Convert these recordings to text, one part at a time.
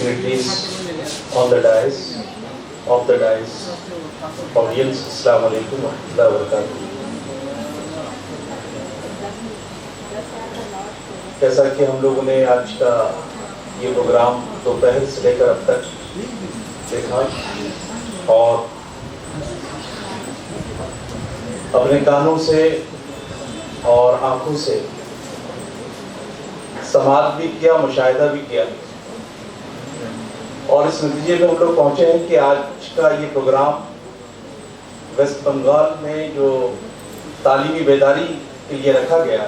dignitaries on the dais, off the dais, audience, Assalamu alaikum wa rahmatullahi wa barakatuh. جیسا کہ ہم لوگوں نے آج کا یہ پروگرام دوپہر سے لے کر اب تک دیکھا اور اپنے کانوں سے اور آنکھوں سے سماعت بھی کیا، مشاہدہ بھی کیا، اور اس نتیجے میں ہم لوگ پہنچے ہیں کہ آج کا یہ پروگرام ویسٹ بنگال میں جو تعلیمی بیداری کے لیے رکھا گیا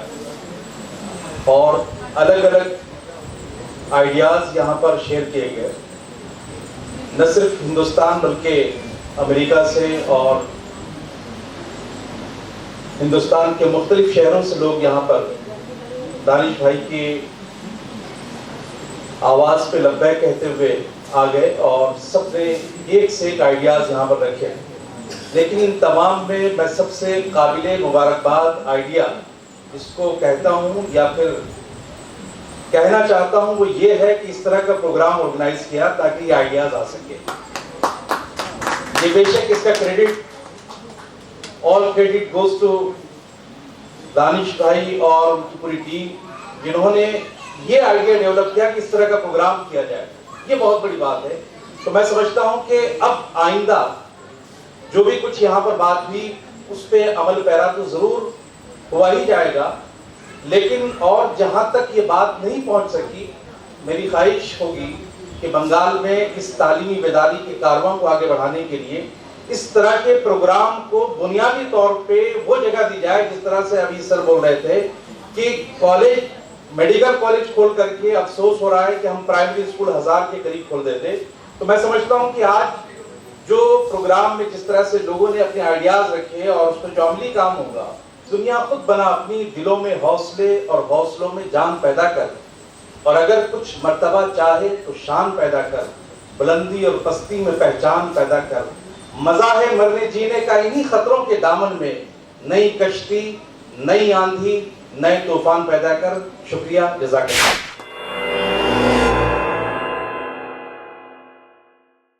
اور الگ الگ آئیڈیاز یہاں پر شیئر کیے گئے، نہ صرف ہندوستان بلکہ امریکہ سے اور ہندوستان کے مختلف شہروں سے لوگ یہاں پر دانش بھائی کی آواز پہ لبیک کہتے ہوئے آ گئے اور سب نے ایک سے ایک آئیڈیاز یہاں پر رکھے. لیکن ان تمام میں میں سب سے قابل مبارکباد آئیڈیا اس کو کہتا ہوں یا پھر کہنا چاہتا ہوں وہ یہ ہے کہ اس طرح کا پروگرام آرگنائز کیا تاکہ یہ آئیڈیاز آ سکے. یہ بے شک اس کا all credit goes to دانش بھائی اور ان کی پوری ٹیم جنہوں نے یہ آئیڈیا ڈیولپ کیا کہ اس طرح کا پروگرام کیا جائے. یہ بہت بڑی بات ہے. تو میں سمجھتا ہوں کہ اب آئندہ جو بھی کچھ یہاں پر بات ہوئی اس پہ عمل پیرا تو ضرور ہوا ہی جائے گا، لیکن اور جہاں تک یہ بات نہیں پہنچ سکی میری خواہش ہوگی کہ بنگال میں اس تعلیمی بیداری کے کارواں کو آگے بڑھانے کے لیے اس طرح کے پروگرام کو بنیادی طور پہ وہ جگہ دی جائے. جس طرح سے ابھی سر بول رہے تھے کہ کالج، میڈیکل کالج کھول کر کے افسوس ہو رہا ہے کہ ہم پرائمری اسکول 1000 کے قریب کھول دیتے. تو میں سمجھتا ہوں کہ آج جو پروگرام میں جس طرح سے لوگوں نے اپنے آئیڈیاز رکھے اور اس پر جو عملی کام ہوگا، دنیا خود بنا اپنی دلوں میں حوصلے اور حوصلوں میں جان پیدا کر، اور اگر کچھ مرتبہ چاہے تو شان پیدا کر، بلندی اور پستی میں پہچان پیدا کر. مزہ ہے مرنے جینے کا انہی خطروں کے دامن میں، نئی کشتی، نئی آندھی، نئے طوفان پیدا کر. شکریہ، جزاک اللہ.